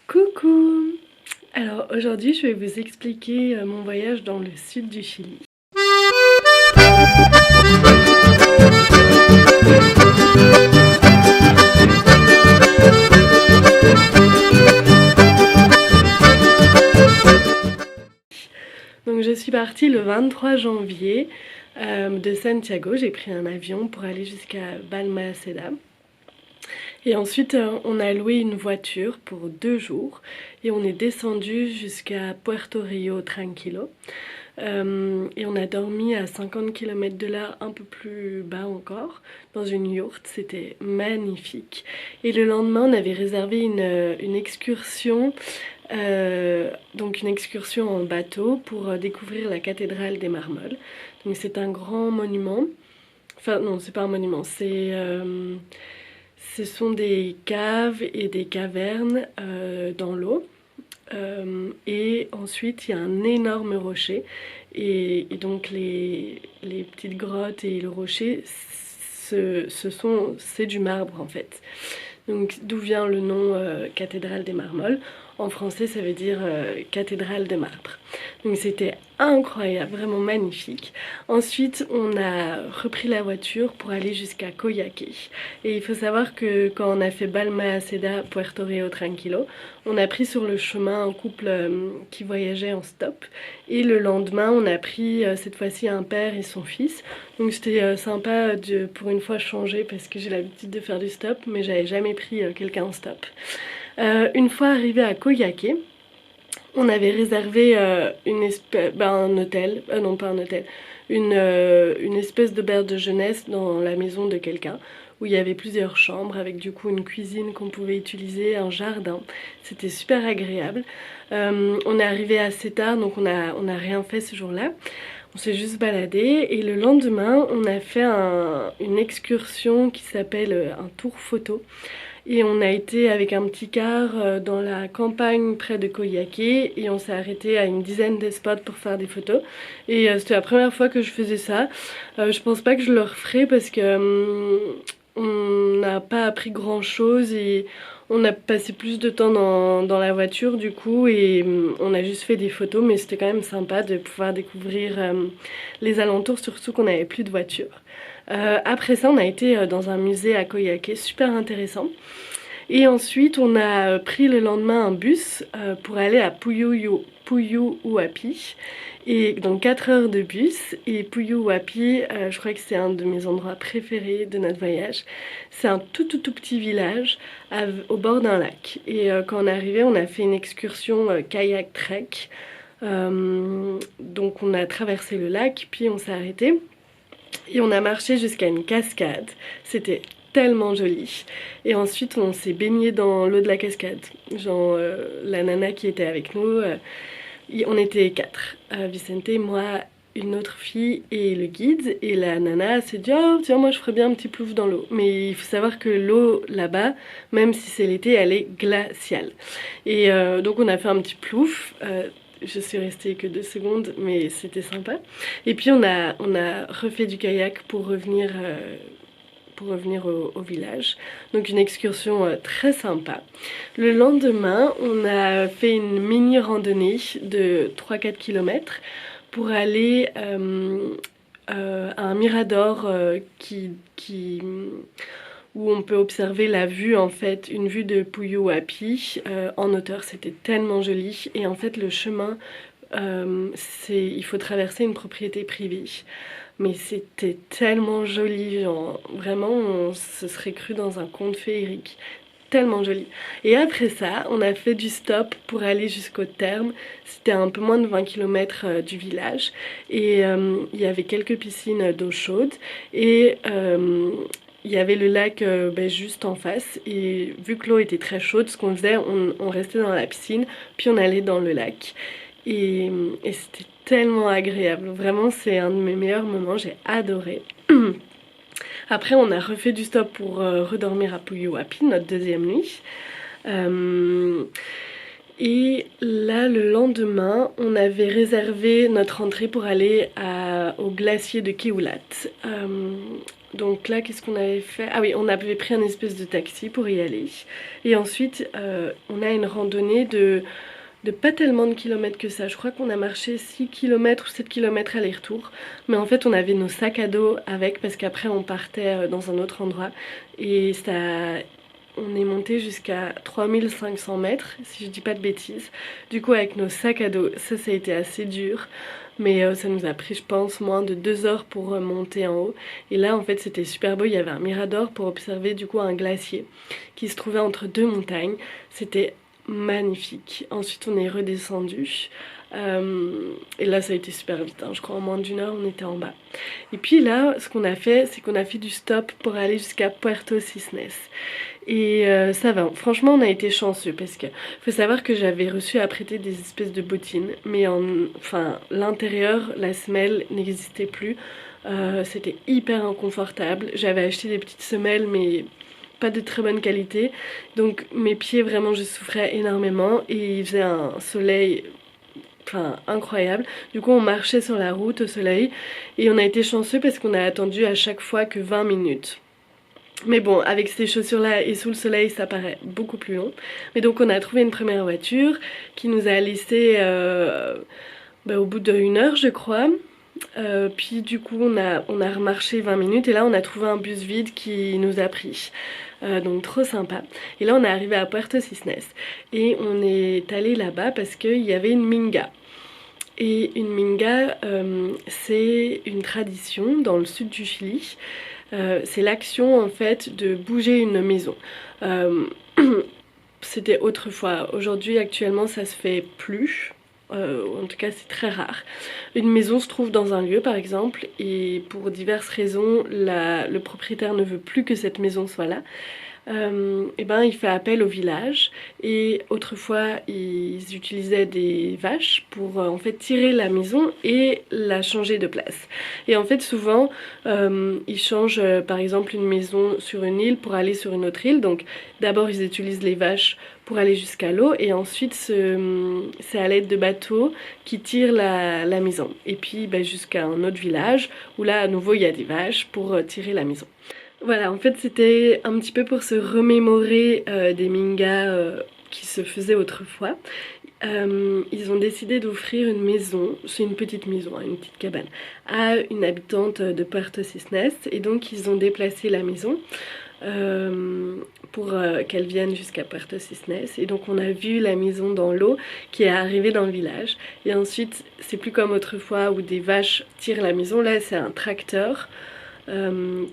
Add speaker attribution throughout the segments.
Speaker 1: Coucou! Alors aujourd'hui je vais vous expliquer mon voyage dans le sud du Chili. Donc je suis partie le 23 janvier de Santiago, j'ai pris un avion pour aller jusqu'à Balmaceda. Et ensuite on a loué une voiture pour 2 jours et on est descendu jusqu'à Puerto Rio Tranquilo. Et on a dormi à 50 km de là, un peu plus bas encore, dans une yourte, c'était magnifique. Et le lendemain on avait réservé une excursion, donc une excursion en bateau pour découvrir la cathédrale des Marmoles. Donc c'est un grand monument, enfin non c'est pas un monument, ce sont des caves et des cavernes dans l'eau. Et ensuite il y a un énorme rocher et donc les petites grottes et le rocher c'est du marbre en fait. Donc d'où vient le nom cathédrale des Marmoles. En français ça veut dire cathédrale de marbre. Donc c'était incroyable, vraiment magnifique. Ensuite on a repris la voiture pour aller jusqu'à Coyhaique. Et il faut savoir que quand on a fait Balmaceda, Puerto Rio Tranquilo, on a pris sur le chemin un couple qui voyageait en stop. Et le lendemain on a pris cette fois-ci un père et son fils. Donc c'était sympa de pour une fois changer parce que j'ai l'habitude de faire du stop mais j'avais jamais pris quelqu'un en stop. Une fois arrivé à Coyhaique, on avait réservé un hôtel, non pas un hôtel, une espèce d'auberge de jeunesse dans la maison de quelqu'un où il y avait plusieurs chambres avec du coup une cuisine qu'on pouvait utiliser, un jardin. C'était super agréable. On est arrivé assez tard donc on a rien fait ce jour-là. On s'est juste baladé et le lendemain on a fait une excursion qui s'appelle un tour photo. Et on a été avec un petit car dans la campagne près de Coyhaique et on s'est arrêté à une dizaine de spots pour faire des photos. Et c'était la première fois que je faisais ça. Je pense pas que je le referai parce que on n'a pas appris grand chose et on a passé plus de temps dans la voiture du coup et on a juste fait des photos mais c'était quand même sympa de pouvoir découvrir les alentours, surtout qu'on n'avait plus de voiture. Après ça on a été dans un musée à Coyhaique, super intéressant. Et ensuite on a pris le lendemain un bus pour aller à Puyuhuapi. Et donc 4 heures de bus. Et Puyuhuapi, je crois que c'est un de mes endroits préférés de notre voyage. C'est un tout petit village au bord d'un lac. Et quand on est arrivé on a fait une excursion kayak trek. Donc on a traversé le lac puis on s'est arrêté. Et on a marché jusqu'à une cascade, c'était tellement joli. Et ensuite on s'est baigné dans l'eau de la cascade. Genre la nana qui était avec nous, on était 4. Vicente, moi, une autre fille et le guide. Et la nana s'est dit oh tiens moi je ferais bien un petit plouf dans l'eau. Mais il faut savoir que l'eau là-bas, même si c'est l'été, elle est glaciale. Et donc on a fait un petit plouf. Je suis restée que 2 secondes mais c'était sympa. Et puis on a refait du kayak pour revenir au village. Donc une excursion très sympa. Le lendemain on a fait une mini randonnée de 3-4 km pour aller à un mirador où on peut observer la vue en fait, une vue de Puyuhuapi en hauteur, c'était tellement joli. Et en fait le chemin, il faut traverser une propriété privée. Mais c'était tellement joli, genre vraiment on se serait cru dans un conte féerique. Tellement joli. Et après ça, on a fait du stop pour aller jusqu'au terme. C'était un peu moins de 20 km du village. Et il y avait quelques piscines d'eau chaude. Et il y avait le lac juste en face. Et vu que l'eau était très chaude, ce qu'on faisait, on restait dans la piscine, puis on allait dans le lac. Et c'était tellement agréable. Vraiment, c'est un de mes meilleurs moments. J'ai adoré. Après on a refait du stop pour redormir à Puyuhuapi, notre deuxième nuit. Et là le lendemain on avait réservé notre entrée pour aller au glacier de Kewlat. Donc là, qu'est-ce qu'on avait fait? Ah oui, on avait pris un espèce de taxi pour y aller. Et ensuite, on a une randonnée de pas tellement de kilomètres que ça. Je crois qu'on a marché 6 kilomètres ou 7 kilomètres aller-retour. Mais en fait, on avait nos sacs à dos avec parce qu'après, on partait dans un autre endroit. Et ça, on est monté jusqu'à 3500 mètres, si je dis pas de bêtises. Du coup, avec nos sacs à dos, ça a été assez dur. Mais ça nous a pris, je pense, moins de 2 heures pour monter en haut. Et là, en fait, c'était super beau. Il y avait un mirador pour observer du coup un glacier qui se trouvait entre deux montagnes. C'était magnifique. Ensuite, on est redescendu. Et là, ça a été super vite, hein. Je crois en moins d'une heure, on était en bas. Et puis là, ce qu'on a fait, c'est qu'on a fait du stop pour aller jusqu'à Puerto Cisnes. Et ça va, franchement on a été chanceux parce que faut savoir que j'avais reçu à prêter des espèces de bottines, mais enfin l'intérieur, la semelle n'existait plus. C'était hyper inconfortable. J'avais acheté des petites semelles mais pas de très bonne qualité, donc mes pieds vraiment je souffrais énormément et il faisait un soleil enfin incroyable. Du coup on marchait sur la route au soleil et on a été chanceux parce qu'on a attendu à chaque fois que 20 minutes. Mais bon, avec ces chaussures-là et sous le soleil, ça paraît beaucoup plus long. Mais donc on a trouvé une première voiture qui nous a laissé au bout d'une heure, je crois. Puis du coup, on a remarché 20 minutes et là, on a trouvé un bus vide qui nous a pris. Donc trop sympa. Et là, on est arrivé à Puerto Cisnes et on est allé là-bas parce qu'il y avait une minga. Et une minga, c'est une tradition dans le sud du Chili. C'est l'action en fait de bouger une maison. C'était autrefois, aujourd'hui actuellement ça se fait plus. En tout cas c'est très rare. Une maison se trouve dans un lieu par exemple et pour diverses raisons le propriétaire ne veut plus que cette maison soit là. Et ben il fait appel au village et autrefois ils utilisaient des vaches pour en fait tirer la maison et la changer de place. Et en fait souvent ils changent par exemple une maison sur une île pour aller sur une autre île, donc d'abord ils utilisent les vaches pour aller jusqu'à l'eau et ensuite c'est à l'aide de bateaux qui tirent la maison et puis jusqu'à un autre village où là à nouveau il y a des vaches pour tirer la maison. Voilà, en fait c'était un petit peu pour se remémorer des mingas qui se faisaient autrefois. Ils ont décidé d'offrir une maison, c'est une petite maison, hein, une petite cabane, à une habitante de Puerto Cisnes et donc ils ont déplacé la maison pour qu'elle vienne jusqu'à Puerto Cisnes et donc on a vu la maison dans l'eau qui est arrivée dans le village et ensuite c'est plus comme autrefois où des vaches tirent la maison, là c'est un tracteur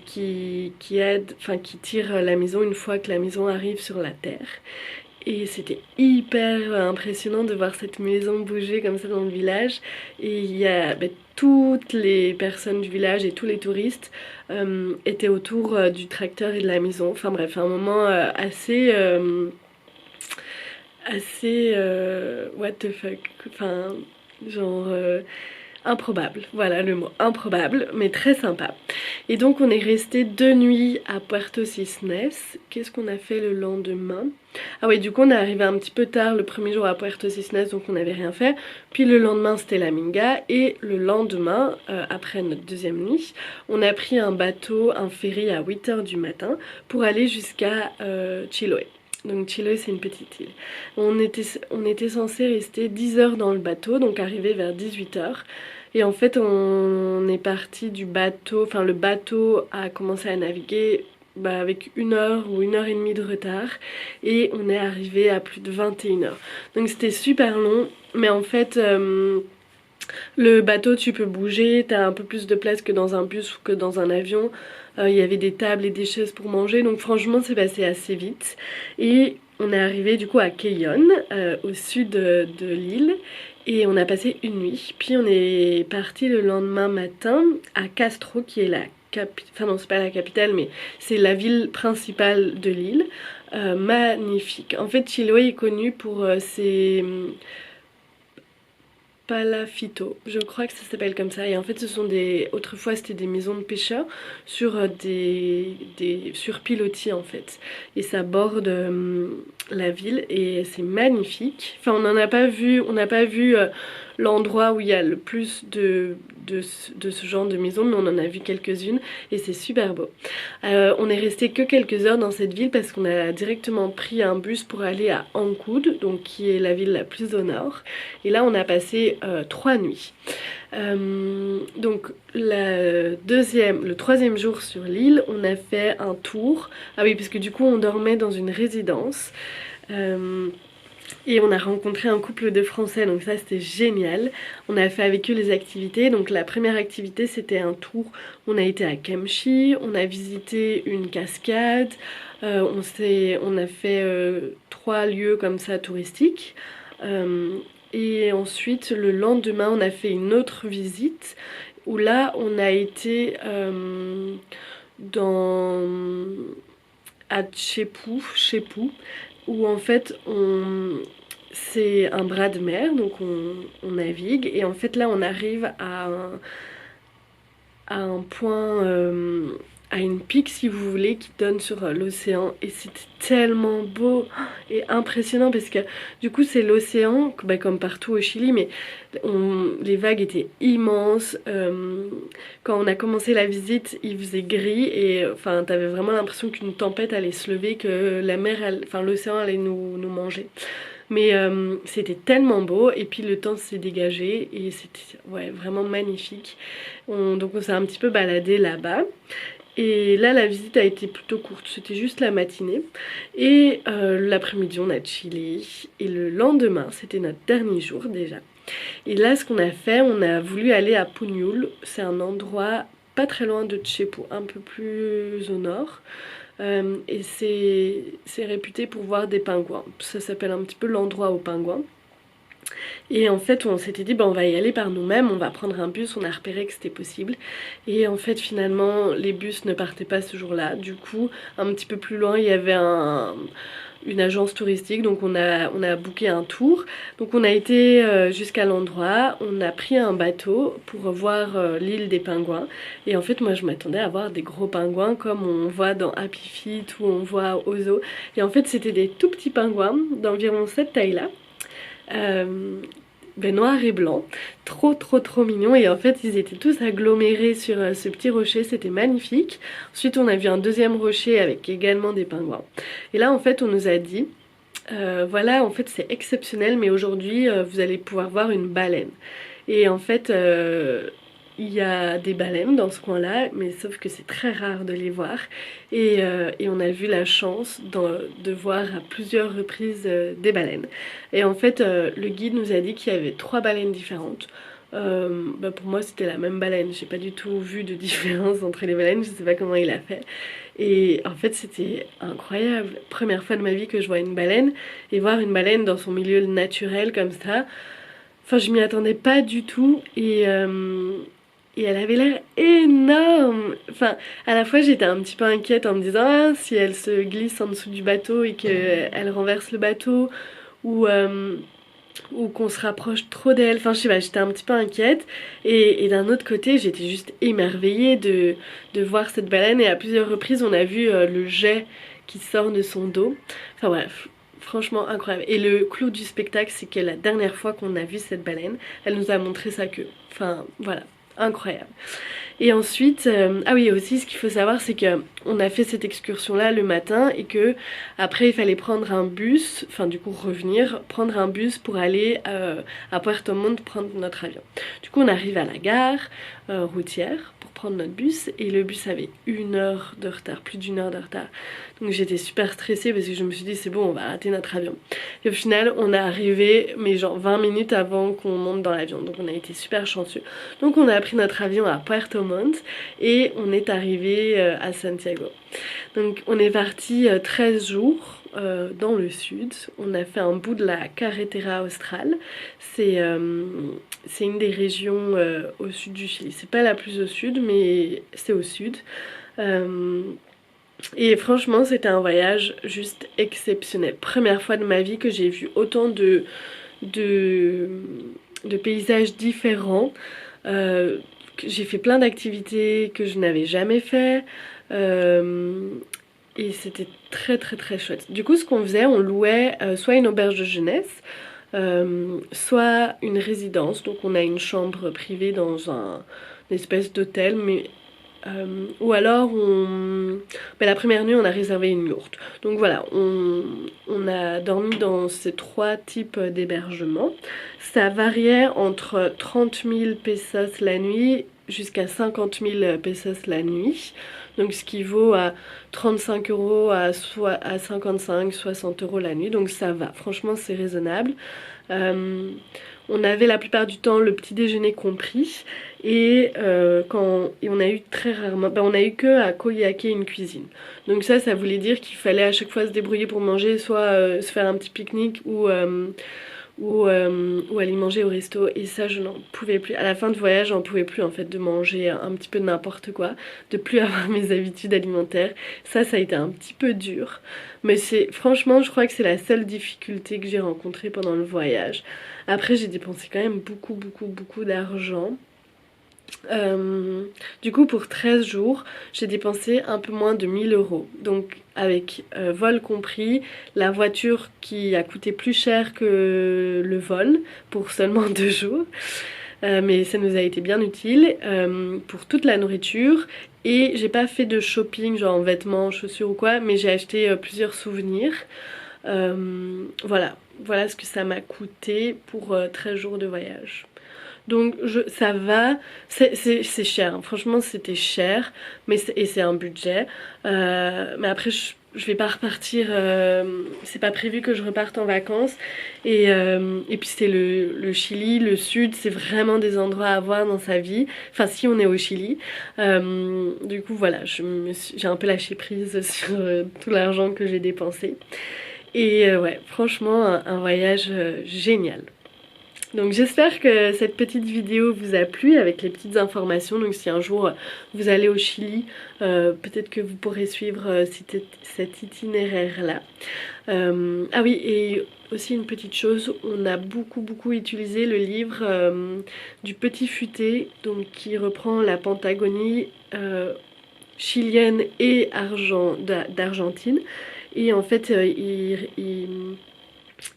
Speaker 1: qui aide, enfin qui tire la maison une fois que la maison arrive sur la terre. Et c'était hyper impressionnant de voir cette maison bouger comme ça dans le village. Et il y a toutes les personnes du village et tous les touristes étaient autour du tracteur et de la maison. Enfin bref, un moment assez what the fuck, enfin genre improbable, voilà le mot, improbable, mais très sympa. Et donc on est resté 2 nuits à Puerto Cisnes. Qu'est-ce qu'on a fait le lendemain? Ah oui, du coup on est arrivé un petit peu tard le premier jour à Puerto Cisnes, donc on n'avait rien fait. Puis le lendemain c'était la Minga, et le lendemain, après notre deuxième nuit, on a pris un bateau, un ferry à 8 h du matin pour aller jusqu'à Chiloé. Donc Chiloé c'est une petite île. On était censé rester 10 heures dans le bateau, donc arriver vers 18 h. Et en fait on est parti du bateau, enfin le bateau a commencé à naviguer avec 1 heure ou 1 heure et demie de retard. Et on est arrivé à plus de 21 h. Donc c'était super long, mais en fait le bateau tu peux bouger, t'as un peu plus de place que dans un bus ou que dans un avion. Il y avait des tables et des chaises pour manger, donc franchement c'est passé assez vite. Et on est arrivé du coup à Quellón, au sud de l'île, et on a passé une nuit. Puis on est parti le lendemain matin à Castro, qui est la capitale, enfin non c'est pas la capitale mais c'est la ville principale de l'île. Magnifique. En fait Chiloé est connu pour ses palafito, je crois que ça s'appelle comme ça, et en fait ce sont autrefois c'était des maisons de pêcheurs sur sur pilotis en fait, et ça borde la ville et c'est magnifique. Enfin, on n'a pas vu l'endroit où il y a le plus de ce genre de maison, mais on en a vu quelques-unes et c'est super beau. On est resté que quelques heures dans cette ville parce qu'on a directement pris un bus pour aller à Angkoude, donc qui est la ville la plus au nord. Et là, on a passé 3 nuits. Donc le troisième jour sur l'île, on a fait un tour. Ah oui, parce que du coup on dormait dans une résidence et on a rencontré un couple de Français, donc ça c'était génial. On a fait avec eux les activités. Donc la première activité c'était un tour, on a été à Kemchi, on a visité une cascade, on a fait 3 lieux comme ça touristiques. Et ensuite, le lendemain, on a fait une autre visite où là, on a été dans à Chepu, où en fait, c'est un bras de mer, donc on navigue. Et en fait, là, on arrive à un point, à une pique si vous voulez, qui donne sur l'océan. Et c'était tellement beau et impressionnant parce que du coup c'est l'océan, bah, comme partout au Chili, mais les vagues étaient immenses. Quand on a commencé la visite, il faisait gris et enfin t'avais vraiment l'impression qu'une tempête allait se lever, que la mer, enfin l'océan allait nous manger. Mais c'était tellement beau et puis le temps s'est dégagé et c'était ouais, vraiment magnifique. Donc on s'est un petit peu baladé là-bas. Et là la visite a été plutôt courte, c'était juste la matinée. Et l'après-midi on a chillé. Et le lendemain, c'était notre dernier jour déjà. Et là ce qu'on a fait, on a voulu aller à Puñol. C'est un endroit pas très loin de Chepu, un peu plus au nord. Et c'est réputé pour voir des pingouins. Ça s'appelle un petit peu l'endroit aux pingouins. Et en fait on s'était dit bah, on va y aller par nous-mêmes, on va prendre un bus, on a repéré que c'était possible. Et en fait finalement les bus ne partaient pas ce jour-là. Du coup un petit peu plus loin il y avait une agence touristique, donc on a booké un tour. Donc on a été jusqu'à l'endroit, on a pris un bateau pour voir l'île des pingouins. Et en fait moi je m'attendais à voir des gros pingouins comme on voit dans Happy Feet ou on voit au zoo. Et en fait c'était des tout petits pingouins d'environ cette taille-là. Ben noir et blanc, trop mignon. Et en fait ils étaient tous agglomérés sur ce petit rocher, c'était magnifique. Ensuite on a vu un deuxième rocher avec également des pingouins. Et là en fait on nous a dit voilà en fait c'est exceptionnel, mais aujourd'hui vous allez pouvoir voir une baleine. Et en fait il y a des baleines dans ce coin-là, mais sauf que c'est très rare de les voir. Et on a vu la chance de voir à plusieurs reprises des baleines. Et en fait, le guide nous a dit qu'il y avait 3 baleines différentes. Bah pour moi, c'était la même baleine. J'ai pas du tout vu de différence entre les baleines. Je sais pas comment il a fait. Et en fait, c'était incroyable. Première fois de ma vie que je vois une baleine. Et voir une baleine dans son milieu naturel comme ça. Enfin, je m'y attendais pas du tout. Et elle avait l'air énorme. Enfin, à la fois j'étais un petit peu inquiète en me disant ah, si elle se glisse en dessous du bateau et qu'elle renverse le bateau ou, ou qu'on se rapproche trop d'elle. Enfin, je sais pas, j'étais un petit peu inquiète. Et d'un autre côté, j'étais juste émerveillée de voir cette baleine. Et à plusieurs reprises, on a vu le jet qui sort de son dos. Enfin bref. Franchement incroyable. Et le clou du spectacle, c'est que la dernière fois qu'on a vu cette baleine, elle nous a montré sa queue. Enfin voilà, incroyable. Et ensuite, ah oui aussi ce qu'il faut savoir c'est que on a fait cette excursion là le matin et que après il fallait prendre un bus, enfin du coup revenir, prendre un bus pour aller à Puerto Montt prendre notre avion. Du coup on arrive à la gare routière pour prendre notre bus et le bus avait 1 heure de retard, plus d'1 heure de retard. Donc j'étais super stressée parce que je me suis dit c'est bon on va rater notre avion. Et au final on est arrivé mais genre 20 minutes avant qu'on monte dans l'avion, donc on a été super chanceux. Donc on a pris notre avion à Puerto Montt et on est arrivé à Santiago. Donc on est parti 13 jours dans le sud. On a fait un bout de la Carretera Austral. C'est une des régions au sud du Chili. C'est pas la plus au sud mais c'est au sud. Et franchement c'était un voyage juste exceptionnel. Première fois de ma vie que j'ai vu autant de paysages différents. J'ai fait plein d'activités que je n'avais jamais fait. et c'était très très très chouette. Du coup ce qu'on faisait, on louait soit une auberge de jeunesse, soit une résidence, donc on a une chambre privée dans une espèce d'hôtel, mais ou alors la première nuit on a réservé une yourte. Donc voilà, on a dormi dans ces trois types d'hébergements. Ça variait entre 30 000 pesos la nuit jusqu'à 50 000 pesos la nuit. Donc ce qui vaut à 35 euros à 55, 60 euros la nuit. Donc ça va, franchement c'est raisonnable. On avait la plupart du temps le petit déjeuner compris et on a eu très rarement, on a eu que à Coyhaique une cuisine. Donc ça voulait dire qu'il fallait à chaque fois se débrouiller pour manger, soit se faire un petit pique-nique ou aller manger au resto, et ça je n'en pouvais plus. À la fin du voyage j'en pouvais plus en fait de manger un petit peu de n'importe quoi, de plus avoir mes habitudes alimentaires. Ça a été un petit peu dur, mais franchement je crois que c'est la seule difficulté que j'ai rencontrée pendant le voyage. Après j'ai dépensé quand même beaucoup d'argent. Du coup pour 13 jours j'ai dépensé un peu moins de 1000 euros, donc avec vol compris, la voiture qui a coûté plus cher que le vol pour seulement 2 jours, mais ça nous a été bien utile, pour toute la nourriture. Et j'ai pas fait de shopping genre en vêtements, chaussures ou quoi, mais j'ai acheté plusieurs souvenirs. Voilà ce que ça m'a coûté pour 13 jours de voyage. Donc ça va, c'est cher, hein. Franchement c'était cher, et c'est un budget. Mais après je vais pas repartir, c'est pas prévu que je reparte en vacances. Et puis c'est le Chili, le sud, c'est vraiment des endroits à voir dans sa vie. Enfin si on est au Chili. Du coup voilà, j'ai un peu lâché prise sur tout l'argent que j'ai dépensé. Et ouais, franchement un voyage génial. Donc j'espère que cette petite vidéo vous a plu avec les petites informations. Donc si un jour vous allez au Chili, peut-être que vous pourrez suivre cet itinéraire là. Ah oui, et aussi une petite chose, on a beaucoup utilisé le livre du Petit Futé, donc qui reprend la Patagonie chilienne et d'Argentine. Et en fait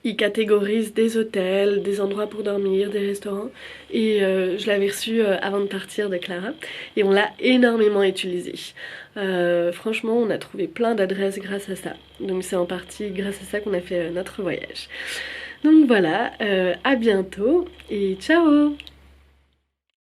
Speaker 1: il catégorise des hôtels, des endroits pour dormir, des restaurants. Et je l'avais reçu avant de partir de Clara. Et on l'a énormément utilisé. Franchement, on a trouvé plein d'adresses grâce à ça. Donc c'est en partie grâce à ça qu'on a fait notre voyage. Donc voilà, à bientôt et ciao!